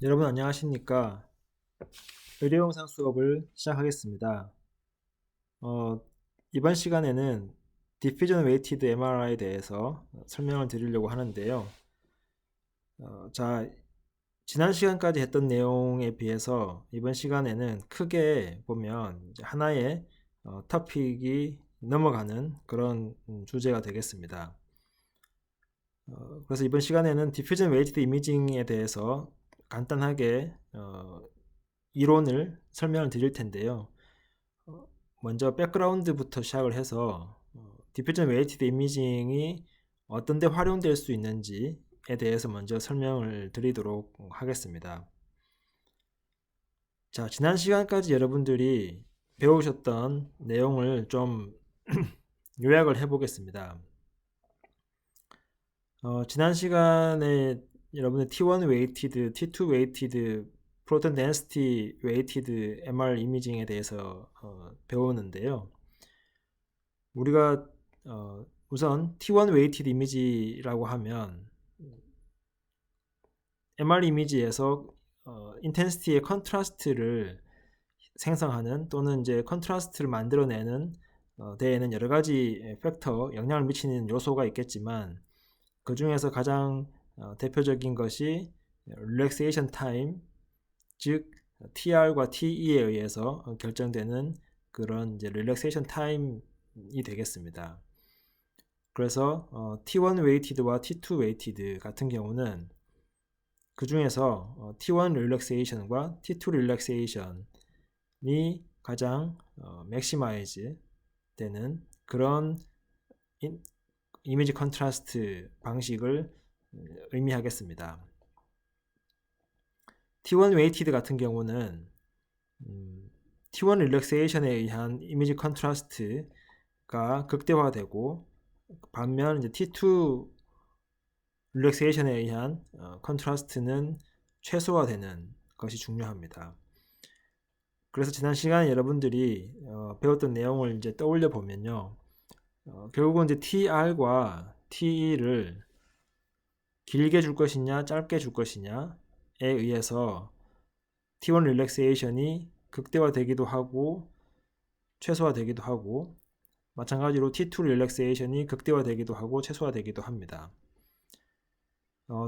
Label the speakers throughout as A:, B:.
A: 여러분 안녕하십니까? 의료영상 수업을 시작하겠습니다. 어, 이번 시간에는 Diffusion Weighted MRI에 대해서 설명을 드리려고 하는데요. 자, 지난 시간까지 했던 내용에 비해서 이번 시간에는 크게 보면 이제 하나의 토픽이 넘어가는 그런 주제가 되겠습니다. 그래서 이번 시간에는 Diffusion Weighted Imaging에 대해서 간단하게 이론을 설명을 드릴 텐데요. 먼저 백그라운드부터 시작을 해서 디퓨전 웨이티드 이미징이 어떤 데 활용될 수 있는지에 대해서 먼저 설명을 드리도록 하겠습니다. 자, 지난 시간까지 여러분들이 배우셨던 내용을 좀 요약을 해보겠습니다. 지난 시간에 여러분들 T1 웨이티드, T2 웨이티드, 프로톤 덴시티 웨이티드 MR 이미징에 대해서 배우는데요. 우리가 우선 T1 웨이티드 이미지라고 하면 MR 이미지에서 인텐시티의 컨트라스트를 생성하는 또는 이제 컨트라스트를 만들어내는 데에는 여러 가지 팩터, 영향을 미치는 요소가 있겠지만 그 중에서 가장 대표적인 것이 릴렉세이션 타임, 즉 TR과 TE에 의해서 결정되는 그런 이제 릴렉세이션 타임이 되겠습니다. 그래서 T1 웨이티드와 T2 웨이티드 같은 경우는 그 중에서 T1 릴렉세이션과 T2 릴렉세이션이 가장 맥시마이즈 되는 그런 이미지 컨트라스트 방식을 의미하겠습니다. T1 웨이티드 같은 경우는 T1 릴렉세이션에 의한 이미지 컨트라스트가 극대화되고 반면 이제 T2 릴렉세이션에 의한 컨트라스트는 최소화되는 것이 중요합니다. 그래서 지난 시간에 여러분들이 배웠던 내용을 이제 떠올려 보면요. 결국은 이제 TR과 TE를 길게 줄 것이냐, 짧게 줄 것이냐에 의해서 T1 릴렉세이션이 극대화되기도 하고 최소화되기도 하고 마찬가지로 T2 릴렉세이션이 극대화되기도 하고 최소화되기도 합니다.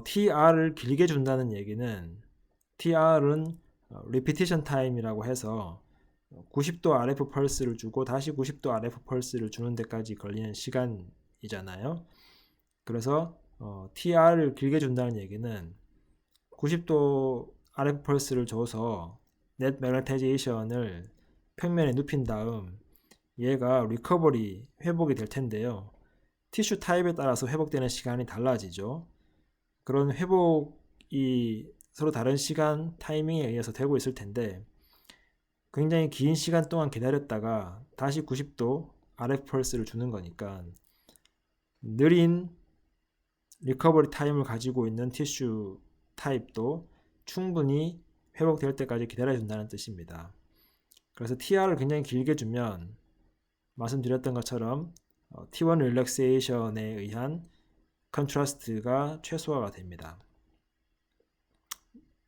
A: TR을 길게 준다는 얘기는 TR은 repetition time이라고 해서 90도 RF 펄스를 주고 다시 90도 RF 펄스를 주는 데까지 걸리는 시간이잖아요. 그래서 TR을 길게 준다는 얘기는 90도 RF 펄스를 줘서 net magnetization을 평면에 눕힌 다음 얘가 리커버리 회복이 될 텐데요. 티슈 타입에 따라서 회복되는 시간이 달라지죠. 그런 회복이 서로 다른 시간 타이밍에 의해서 되고 있을 텐데 굉장히 긴 시간 동안 기다렸다가 다시 90도 RF 펄스를 주는 거니까 느린 리커버리 타임을 가지고 있는 티슈 타입도 충분히 회복될 때까지 기다려준다는 뜻입니다. 그래서 TR을 굉장히 길게 주면 말씀드렸던 것처럼 T1 릴렉세이션에 의한 컨트라스트가 최소화가 됩니다.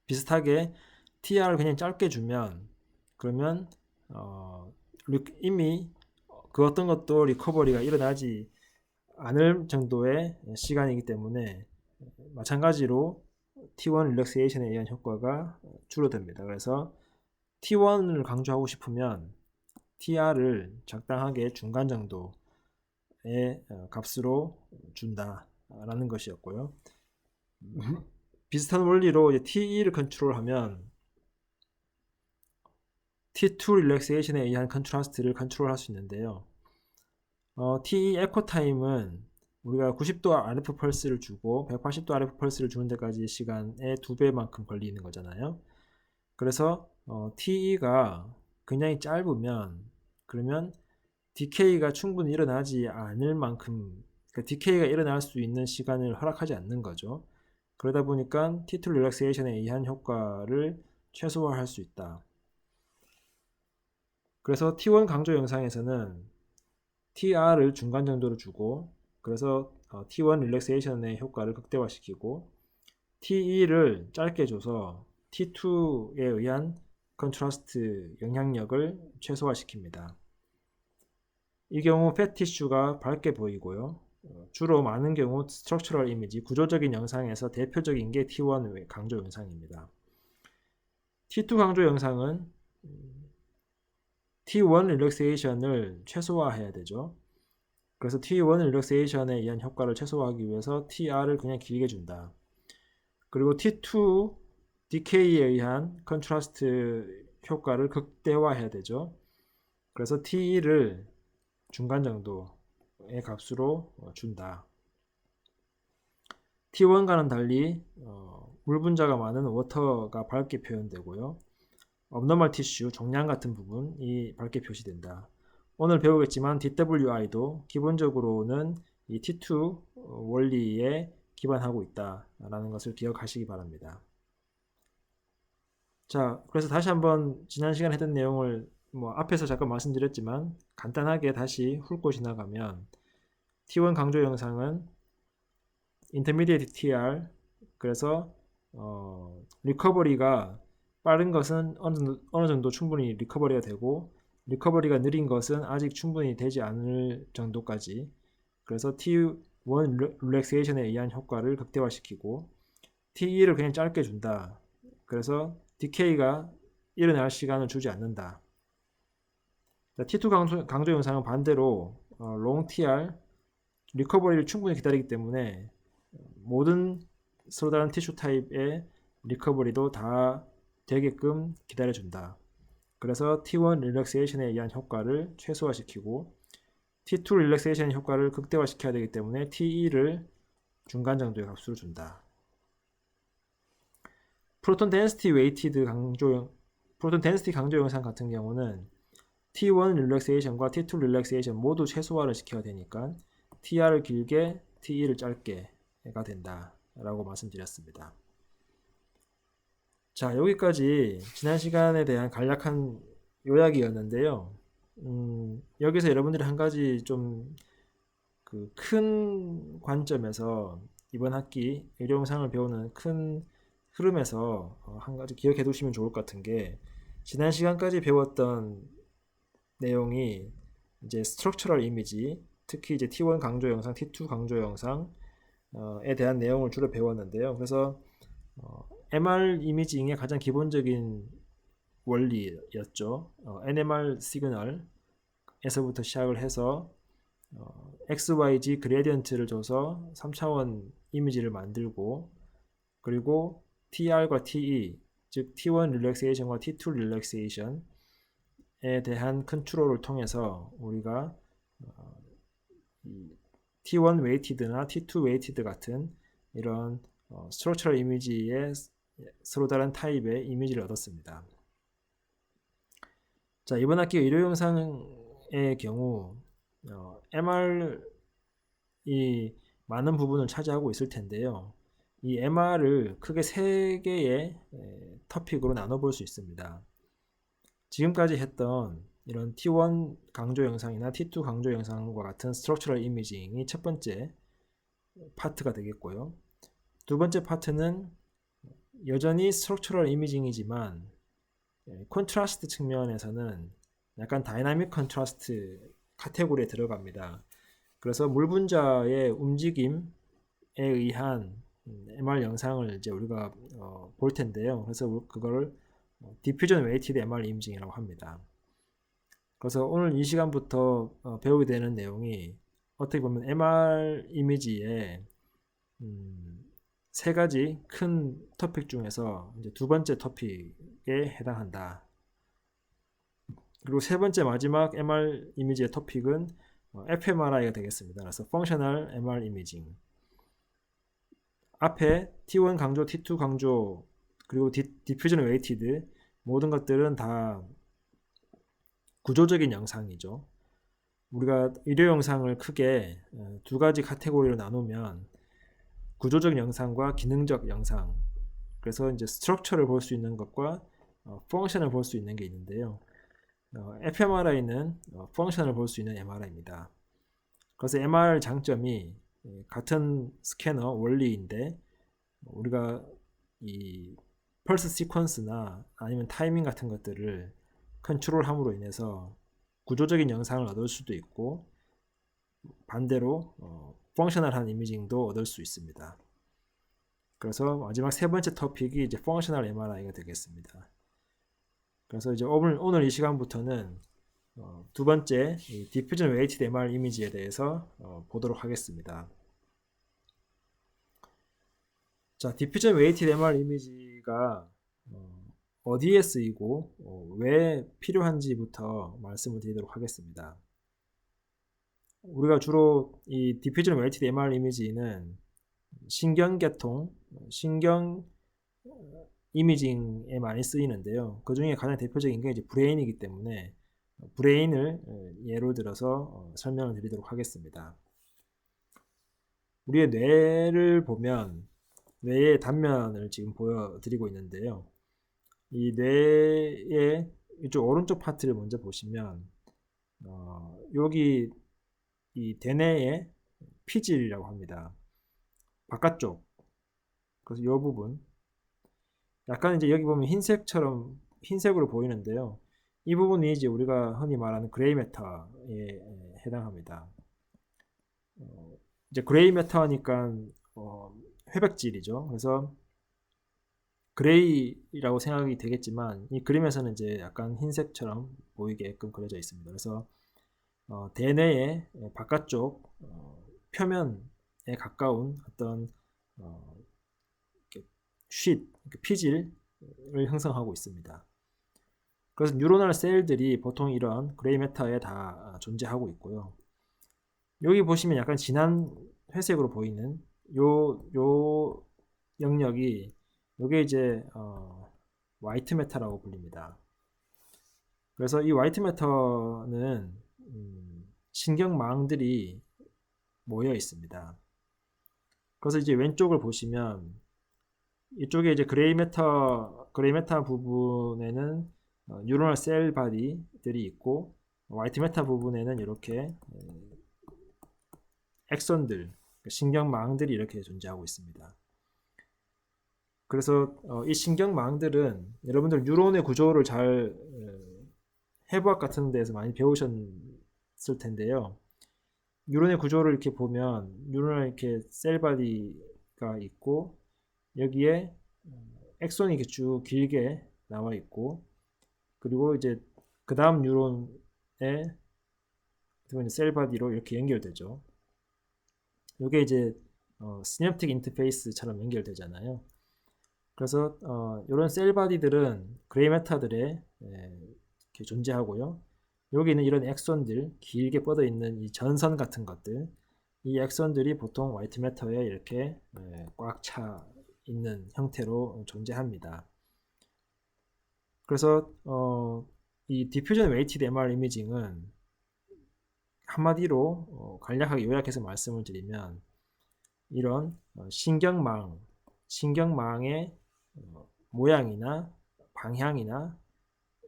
A: 비슷하게 TR을 그냥 짧게 주면 그러면 이미 그 어떤 것도 리커버리가 일어나지 않을 정도의 시간이기 때문에 마찬가지로 T1 릴렉세이션에 의한 효과가 줄어듭니다. 그래서 T1을 강조하고 싶으면 TR을 적당하게 중간 정도의 값으로 준다라는 것이었고요. 비슷한 원리로 TE를 컨트롤하면 T2 릴렉세이션에 의한 컨트라스트를 컨트롤할 수 있는데요. TE 에코 타임은 우리가 90도 RF 펄스를 주고 180도 RF 펄스를 주는 데까지 시간의 2배만큼 걸리는 거잖아요. 그래서 TE가 굉장히 짧으면 그러면 DK가 충분히 일어나지 않을 만큼 그러니까 DK가 일어날 수 있는 시간을 허락하지 않는 거죠. 그러다 보니까 T2 릴렉세이션에 의한 효과를 최소화할 수 있다. 그래서 T1 강조 영상에서는 TR을 중간 정도로 주고 그래서 T1 릴렉세이션의 효과를 극대화시키고 TE를 짧게 줘서 T2에 의한 컨트라스트 영향력을 최소화시킵니다. 이 경우 팻 티슈가 밝게 보이고요. 주로 많은 경우 스트럭처럴 이미지, 구조적인 영상에서 대표적인 게 T1 강조 영상입니다. T2 강조 영상은 T1 릴렉세이션을 최소화해야 되죠. 그래서 T1 릴렉세이션에 의한 효과를 최소화하기 위해서 TR을 그냥 길게 준다. 그리고 T2 디케이에 의한 컨트라스트 효과를 극대화해야 되죠. 그래서 T1을 중간 정도의 값으로 준다. T1과는 달리 물 분자가 많은 워터가 밝게 표현되고요. 업노멀 티슈, 종양 같은 부분이 밝게 표시된다. 오늘 배우겠지만 DWI도 기본적으로는 이 T2 원리에 기반하고 있다라는 것을 기억하시기 바랍니다. 자, 그래서 다시 한번 지난 시간에 했던 내용을 앞에서 잠깐 말씀드렸지만 간단하게 다시 훑고 지나가면 T1 강조 영상은 Intermediate TR, 그래서 리커버리가 빠른 것은 어느 정도 충분히 리커버리가 되고 리커버리가 느린 것은 아직 충분히 되지 않을 정도까지, 그래서 T1 릴렉세이션에 의한 효과를 극대화시키고 T2를 그냥 짧게 준다. 그래서 디케이가 일어날 시간을 주지 않는다. T2 강조 영상은 반대로 롱 TR, 리커버리를 충분히 기다리기 때문에 모든 서로 다른 티슈 타입의 리커버리도 다 되게끔 기다려준다. 그래서 T1 릴렉세이션에 의한 효과를 최소화시키고 T2 릴렉세이션 효과를 극대화시켜야 되기 때문에 T2를 중간 정도의 값으로 준다. 프로톤 덴시티 강조 영상 같은 경우는 T1 릴렉세이션과 T2 릴렉세이션 모두 최소화를 시켜야 되니까 TR을 길게, T2를 짧게가 된다 라고 말씀드렸습니다. 자, 여기까지 지난 시간에 대한 간략한 요약이었는데요. 여기서 여러분들이 한 가지 좀 큰 관점에서 이번 학기 의료 영상을 배우는 큰 흐름에서 한 가지 기억해 두시면 좋을 것 같은 게, 지난 시간까지 배웠던 내용이 이제 스트럭처럴 이미지, 특히 이제 T1 강조 영상, T2 강조 영상에 대한 내용을 주로 배웠는데요. 그래서 MR 이미징의 가장 기본적인 원리였죠. NMR 시그널에서부터 시작을 해서 XYZ 그레디언트를 줘서 3차원 이미지를 만들고, 그리고 TR과 TE, 즉 T1 릴렉세이션과 T2 릴렉세이션에 대한 컨트롤을 통해서 우리가 T1 웨이티드나 T2 웨이티드 같은 이런 스트럭처럴 이미지의 서로 다른 타입의 이미지를 얻었습니다. 자, 이번 학기 의료 영상의 경우 MR이 많은 부분을 차지하고 있을 텐데요. 이 MR을 크게 3개의 토픽으로 나눠볼 수 있습니다. 지금까지 했던 이런 T1 강조 영상이나 T2 강조 영상과 같은 스트럭처럴 이미징이 첫 번째 파트가 되겠고요. 두 번째 파트는 여전히 스트럭처럴 이미징이지만 컨트라스트 측면에서는 약간 다이나믹 컨트라스트 카테고리에 들어갑니다. 그래서 물 분자의 움직임에 의한 MR 영상을 이제 우리가 볼 텐데요. 그래서 그거를 디퓨전 웨이티드 MR 이미징이라고 합니다. 그래서 오늘 이 시간부터 배우게 되는 내용이 어떻게 보면 MR 이미지의 3가지 큰 토픽 중에서 이제 두 번째 토픽에 해당한다. 그리고 세 번째 마지막 MR 이미지의 토픽은 fMRI가 되겠습니다. 그래서 펑셔널 MR 이미징. 앞에 T1 강조, T2 강조, 그리고 디퓨전 웨이티드 모든 것들은 다 구조적인 영상이죠. 우리가 의료 영상을 크게 두 가지 카테고리로 나누면 구조적 영상과 기능적 영상, 그래서 이제 스트럭처를 볼 수 있는 것과 펑션을 볼 수 있는 게 있는데요. fMRI는 펑션을 볼 수 있는 MRI입니다. 그래서 MR 장점이 같은 스캐너 원리인데 우리가 이 펄스 시퀀스나 아니면 타이밍 같은 것들을 컨트롤함으로 인해서 구조적인 영상을 얻을 수도 있고 반대로 펑셔널한 이미징도 얻을 수 있습니다. 그래서 마지막 세 번째 토픽이 이제 펑셔널 MRI가 되겠습니다. 그래서 이제 오늘 이 시간부터는 두 번째 디퓨전 웨이티드 MR 이미지에 대해서 보도록 하겠습니다. 자, 디퓨전 웨이티드 MR 이미지가 어디에 쓰이고 왜 필요한지부터 말씀을 드리도록 하겠습니다. 우리가 주로 이 디퓨전 웨이티드 MR 이미지는 신경계통, 신경 이미징에 많이 쓰이는데요. 그 중에 가장 대표적인 게 이제 브레인이기 때문에 브레인을 예로 들어서 설명을 드리도록 하겠습니다. 우리의 뇌를 보면 뇌의 단면을 지금 보여드리고 있는데요. 이 뇌의 이쪽 오른쪽 파트를 먼저 보시면 여기 이 대뇌의 피질이라고 합니다. 바깥쪽. 그래서 이 부분 약간 이제 여기 보면 흰색으로 보이는데요. 이 부분이 이제 우리가 흔히 말하는 그레이 매터에 해당합니다. 이제 그레이 매터니까 회백질이죠. 그래서 그레이라고 생각이 되겠지만 이 그림에서는 이제 약간 흰색처럼 보이게끔 그려져 있습니다. 그래서 대뇌의 바깥쪽 표면에 가까운 어떤 피질을 형성하고 있습니다. 그래서 뉴로널 셀들이 보통 이런 그레이 매터에 다 존재하고 있고요. 여기 보시면 약간 진한 회색으로 보이는 요 영역이 요게 이제 화이트 매터라고 불립니다. 그래서 이 화이트 매터는 신경망들이 모여 있습니다. 그래서 이제 왼쪽을 보시면 이쪽에 이제 그레이 매터 부분에는 뉴로널 셀 바디들이 있고 화이트 매터 부분에는 이렇게 엑선들, 신경망들이 이렇게 존재하고 있습니다. 그래서 이 신경망들은 여러분들 뉴런의 구조를 잘 해부학 같은 데서 많이 배우셨을 텐데요. 뉴런의 구조를 이렇게 보면 뉴런의 이렇게 셀 바디가 있고 여기에 엑선이 이렇게 쭉 길게 나와 있고 그리고 이제 그 다음 뉴런의 셀 바디로 이렇게 연결되죠. 이게 이제 시냅틱 인터페이스처럼 연결되잖아요. 그래서 이런 셀 바디들은 그레이 매터들에 이렇게 존재하고요. 여기는 이런 엑선들, 길게 뻗어 있는 이 전선 같은 것들, 이 엑선들이 보통 화이트 매터에 이렇게 꽉 차 있는 형태로 존재합니다. 그래서 이 디퓨전 웨이티드 MR 이미징은 한마디로 간략하게 요약해서 말씀을 드리면 이런 신경망의 모양이나 방향이나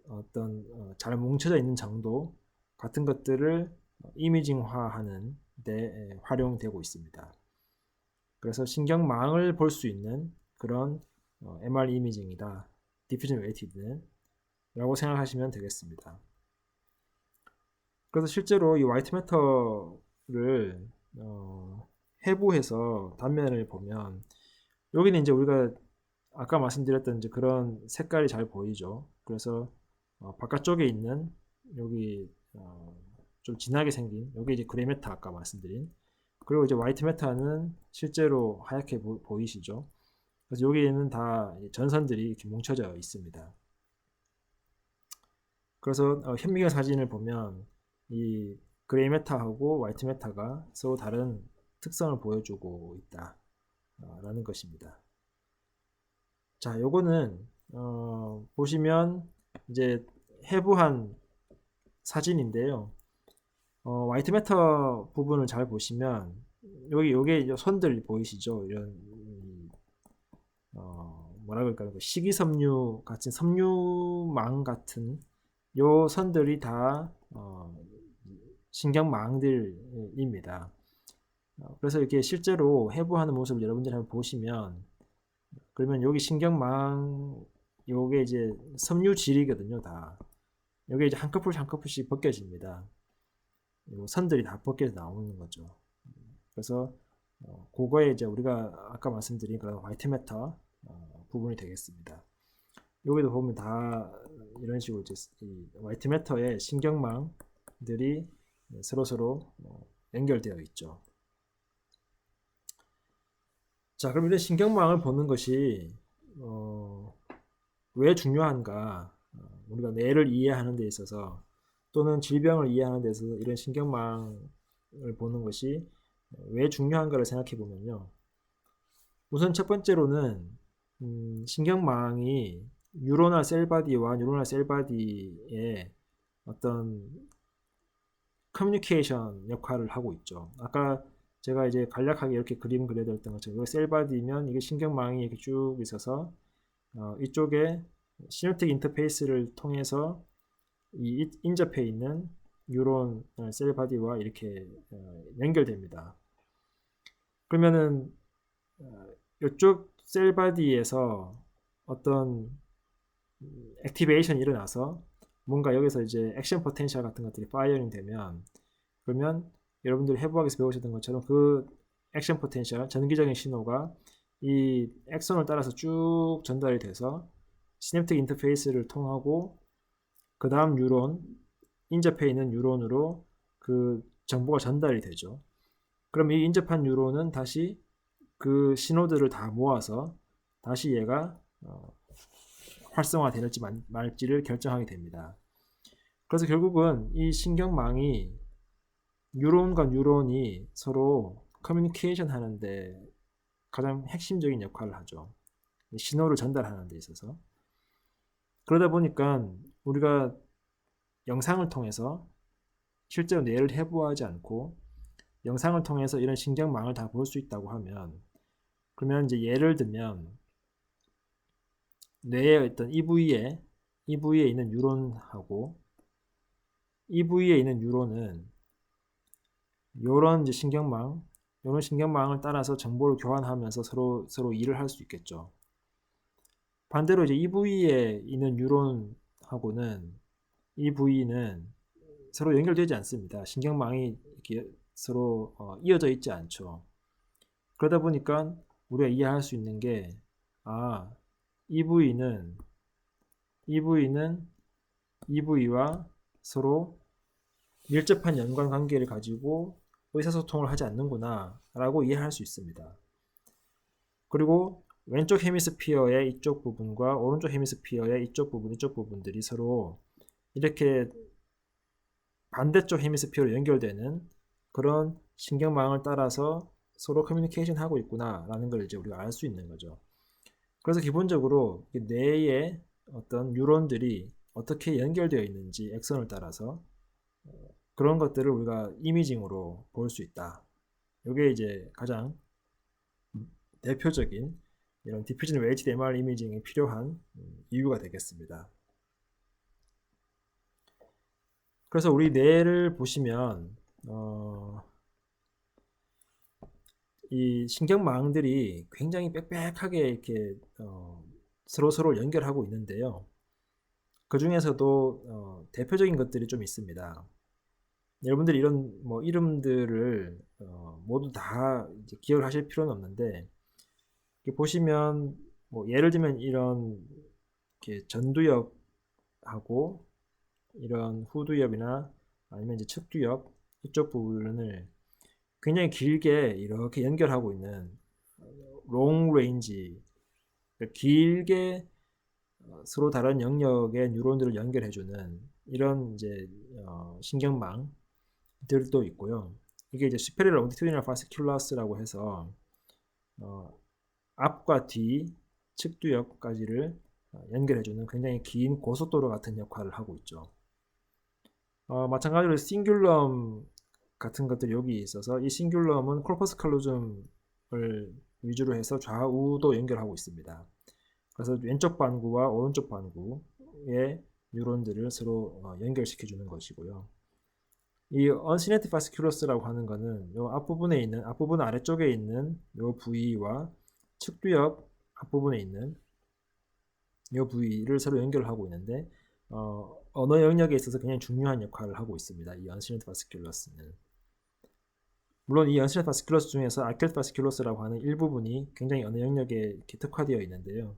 A: 어떤 잘 뭉쳐져 있는 정도 같은 것들을 이미징화하는 데 활용되고 있습니다. 그래서 신경망을 볼 수 있는 그런 MR 이미징이다. 디퓨전 웨이티드는 라고 생각하시면 되겠습니다. 그래서 실제로 이 화이트 매터를 해부해서 단면을 보면 여기는 이제 우리가 아까 말씀드렸던 이제 그런 색깔이 잘 보이죠. 그래서 바깥쪽에 있는 여기 좀 진하게 생긴 여기 이제 그레이 매터 아까 말씀드린 그리고 이제 화이트 매터는 실제로 하얗게 보이시죠. 그래서 여기에는 다 전선들이 이렇게 뭉쳐져 있습니다. 그래서 현미경 사진을 보면 이 그레이 매터하고 화이트 매터가 서로 다른 특성을 보여주고 있다 라는 것입니다. 자, 요거는 보시면 이제 해부한 사진인데요. 화이트 매터 부분을 잘 보시면 요게 선들 보이시죠? 이런 뭐라 그럴까요? 식이섬유 같은 섬유망 같은 요 선들이 다 신경망들입니다. 그래서 이렇게 실제로 해부하는 모습을 여러분들이 한번 보시면 그러면 여기 신경망 요게 이제 섬유질이거든요. 다 요게 이제 한 커플씩 한 커플씩 벗겨집니다. 요 선들이 다 벗겨져 나오는 거죠. 그래서 그거에 이제 우리가 아까 말씀드린 그런 화이트 매터 부분이 되겠습니다. 여기도 보면 다 이런 식으로 이제 이 화이트 매터의 신경망들이 서로 연결되어 있죠. 자, 그럼 이런 신경망을 보는 것이 왜 중요한가? 우리가 뇌를 이해하는 데 있어서 또는 질병을 이해하는 데 있어서 이런 신경망을 보는 것이 왜 중요한가를 생각해 보면요. 우선 첫 번째로는 신경망이 뉴로널 셀바디와 뉴로널 셀바디의 어떤 커뮤니케이션 역할을 하고 있죠. 아까 제가 이제 간략하게 이렇게 그림 그려드렸던 것처럼 이거 셀바디면 이게 신경망이 이렇게 쭉 있어서 이쪽에 시냅틱 인터페이스를 통해서 이 인접해 있는 뉴런 셀바디와 이렇게 연결됩니다. 그러면은 이쪽 셀바디에서 어떤 액티베이션이 일어나서 뭔가 여기서 이제 액션 포텐셜 같은 것들이 파이어링 되면 그러면 여러분들이 해부학에서 배우셨던 것처럼 그 액션 포텐셜 전기적인 신호가 이 액선을 따라서 쭉 전달이 돼서 시냅틱 인터페이스를 통하고 그 다음 뉴런 인접해 있는 뉴런으로 그 정보가 전달이 되죠. 그럼 이 인접한 뉴런은 다시 그 신호들을 다 모아서 다시 얘가 활성화될지 말지를 결정하게 됩니다. 그래서 결국은 이 신경망이 뉴런과 뉴런이 서로 커뮤니케이션 하는데 가장 핵심적인 역할을 하죠. 신호를 전달하는 데 있어서. 그러다 보니까 우리가 영상을 통해서 실제로 뇌를 해부하지 않고 영상을 통해서 이런 신경망을 다 볼 수 있다고 하면 그러면 이제 예를 들면 뇌의 어떤 이 부위에 있는 뉴런하고 이 부위에 있는 뉴런은 요런 이제 요런 신경망을 따라서 정보를 교환하면서 서로 일을 할 수 있겠죠. 반대로 이제 이 부위에 있는 뉴런하고는 이 부위는 서로 연결되지 않습니다. 신경망이 이렇게 서로 이어져 있지 않죠. 그러다 보니까 우리가 이해할 수 있는 게 이 부위는 이 부위와 서로 밀접한 연관 관계를 가지고 의사소통을 하지 않는구나 라고 이해할 수 있습니다. 그리고 왼쪽 헤미스피어의 이쪽 부분과 오른쪽 헤미스피어의 이쪽 부분들이 서로 이렇게 반대쪽 헤미스피어로 연결되는 그런 신경망을 따라서 서로 커뮤니케이션 하고 있구나 라는 걸 이제 우리가 알 수 있는 거죠. 그래서 기본적으로 뇌의 어떤 뉴런들이 어떻게 연결되어 있는지 액선을 따라서 그런 것들을 우리가 이미징으로 볼 수 있다. 이게 이제 가장 대표적인 이런 디퓨전 웨이티드 MR 이미징이 필요한 이유가 되겠습니다. 그래서 우리 뇌를 보시면 이 신경망들이 굉장히 빽빽하게 이렇게 서로 연결하고 있는데요. 그 중에서도 대표적인 것들이 좀 있습니다. 여러분들이 이런 이름들을 모두 다 이제 기억을 하실 필요는 없는데 보시면 예를 들면 이런 전두엽하고 이런 후두엽이나 아니면 이제 측두엽 이쪽 부분을 굉장히 길게 이렇게 연결하고 있는 롱 레인지 길게 서로 다른 영역의 뉴런들을 연결해주는 이런 이제 신경망들도 있고요. 이게 이제 superior longitudinal fasciculus라고 해서 앞과 뒤 측두엽까지를 연결해주는 굉장히 긴 고속도로 같은 역할을 하고 있죠. 마찬가지로 싱귤럼 같은 것들이 여기 있어서 이 싱귤럼은 코퍼스 칼로즘을 위주로 해서 좌우도 연결하고 있습니다. 그래서 왼쪽 반구와 오른쪽 반구의 뉴런들을 서로 연결시켜주는 것이고요. 이 unsynatic fasciculus라고 하는 것은 이 앞부분 아래쪽에 있는 이 부위와 측두엽 앞부분에 있는 이 부위를 서로 연결하고 있는데 언어 영역에 있어서 굉장히 중요한 역할을 하고 있습니다. 이 언시렌트 바스큘러스는. 물론 이 언시렌트 바스큘러스 중에서 아큐트 바스큘러스라고 하는 일부분이 굉장히 언어 영역에 이렇게 특화되어 있는데요.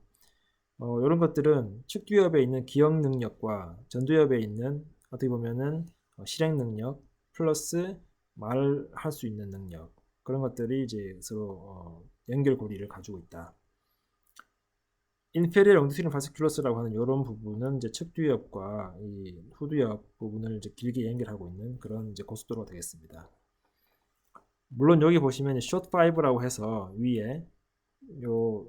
A: 이런 것들은 측두엽에 있는 기억 능력과 전두엽에 있는 어떻게 보면은 실행 능력 플러스 말할 수 있는 능력, 그런 것들이 이제 서로 연결고리를 가지고 있다. 인페리어 롱디튜디널 바스큘러스라고 하는 이런 부분은 이제 측두엽과 이 후두엽 부분을 이제 길게 연결하고 있는 그런 이제 고속도로가 되겠습니다. 물론 여기 보시면 숏 5라고 해서 위에 요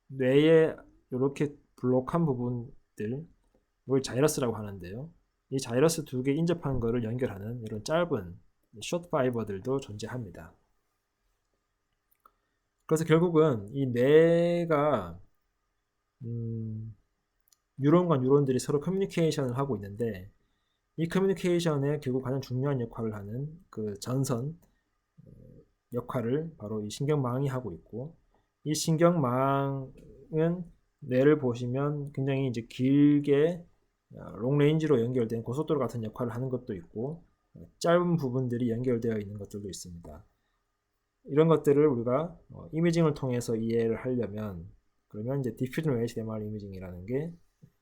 A: 뇌에 이렇게 블록한 부분들, 이걸 자이러스라고 하는데요. 이 자이러스 두 개 인접한 거를 연결하는 이런 짧은 숏 파이버들도 존재합니다. 그래서 결국은 이 뇌가 뉴런과 뉴런들이 서로 커뮤니케이션을 하고 있는데, 이 커뮤니케이션에 결국 가장 중요한 역할을 하는 그 전선 역할을 바로 이 신경망이 하고 있고, 이 신경망은 뇌를 보시면 굉장히 이제 길게 롱레인지로 연결된 고속도로 같은 역할을 하는 것도 있고, 짧은 부분들이 연결되어 있는 것들도 있습니다. 이런 것들을 우리가 이미징을 통해서 이해를 하려면, 그러면 이제 디퓨전 웨이트 MR 이미징이라는 게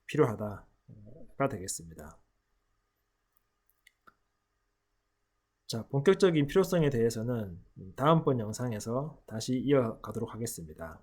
A: 필요하다가 되겠습니다. 자, 본격적인 필요성에 대해서는 다음번 영상에서 다시 이어가도록 하겠습니다.